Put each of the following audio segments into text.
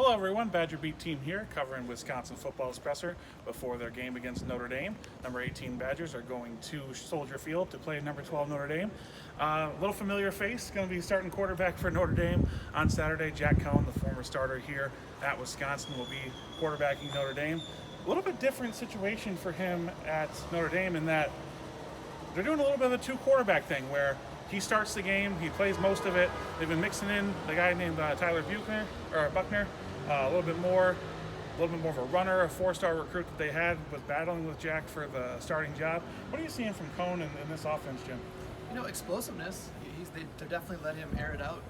Hello everyone, Badger Beat team here covering Wisconsin football's presser before their game against Notre Dame. Number 18 Badgers are going to Soldier Field to play number 12 Notre Dame. A little familiar face, going to be starting quarterback for Notre Dame on Saturday. Jack Cohn, the former starter here at Wisconsin, will be quarterbacking Notre Dame. A little bit different situation for him at Notre Dame in that they're doing a little bit of a two-quarterback thing where he starts the game, he plays most of it. They've been mixing in the guy named Tyler Buckner, a little bit more of a runner, a four-star recruit that they had, was battling with Jack for the starting job. What are you seeing from Cohn in this offense, Jim? Explosiveness. They definitely let him air it out,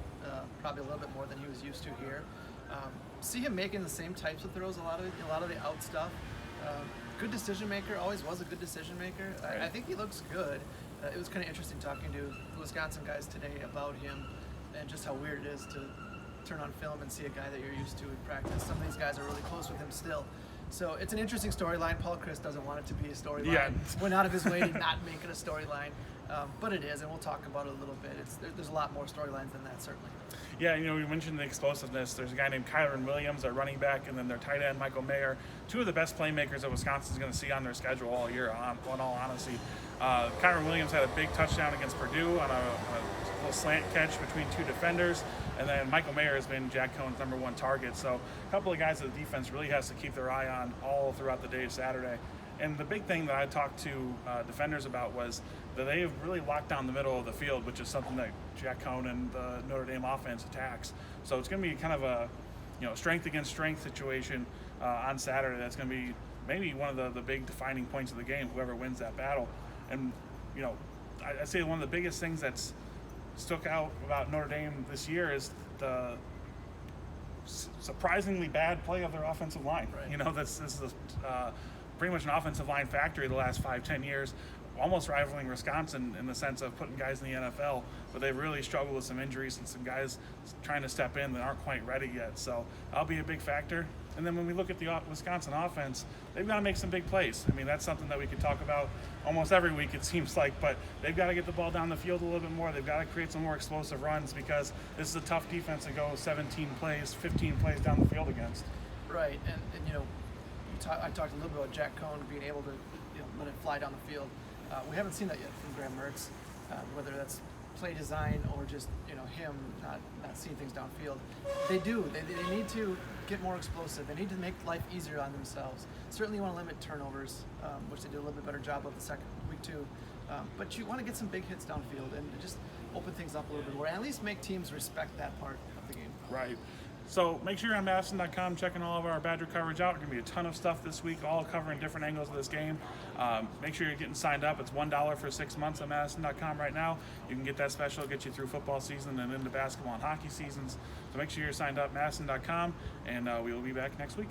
probably a little bit more than he was used to here. See him making the same types of throws, a lot of the out stuff. Good decision maker, always was a good decision maker. Right. I think he looks good. It was kind of interesting talking to the Wisconsin guys today about him and just how weird it is to turn on film and see a guy that you're used to in practice. Some of these guys are really close with him still. So it's an interesting storyline. Paul Chryst doesn't want it to be a storyline. Yeah. Went out of his way to not make it a storyline. But it is, and we'll talk about it a little bit. There's a lot more storylines than that, certainly. Yeah, we mentioned the explosiveness. There's a guy named Kyron Williams, their running back, and then their tight end, Michael Mayer. Two of the best playmakers that Wisconsin's going to see on their schedule all year, in all honesty. Kyron Williams had a big touchdown against Purdue on a little slant catch between two defenders, and then Michael Mayer has been Jack Cohn's #1 target. So a couple of guys that the defense really has to keep their eye on all throughout the day of Saturday. And the big thing that I talked to defenders about was that they have really locked down the middle of the field, which is something that Jack Cohn and the Notre Dame offense attacks. So it's going to be kind of a strength against strength situation on Saturday. That's going to be maybe one of the big defining points of the game, whoever wins that battle. And, I'd say one of the biggest things that's stuck out about Notre Dame this year is the surprisingly bad play of their offensive line. Right. This is pretty much an offensive line factory the last 5-10 years, almost rivaling Wisconsin in the sense of putting guys in the NFL, but they've really struggled with some injuries and some guys trying to step in that aren't quite ready yet. So that'll be a big factor. And then when we look at the Wisconsin offense, they've got to make some big plays. I mean, that's something that we could talk about almost every week, it seems like, but they've got to get the ball down the field a little bit more. They've got to create some more explosive runs because this is a tough defense to go 17 plays, 15 plays down the field against. Right, and I talked a little bit about Jack Cohn being able to let it fly down the field. We haven't seen that yet from Graham Mertz, whether that's play design or just him not seeing things downfield. They need to get more explosive. They need to make life easier on themselves. Certainly you want to limit turnovers, which they did a little bit better job of the second week too. But you want to get some big hits downfield and just open things up a little bit more, and at least make teams respect that part of the game. Right. So make sure you're on madison.com checking all of our Badger coverage out. There's going to be a ton of stuff this week, all covering different angles of this game. Make sure you're getting signed up. It's $1 for 6 months on madison.com right now. You can get that special, get you through football season and into basketball and hockey seasons. So make sure you're signed up, madison.com, and we will be back next week.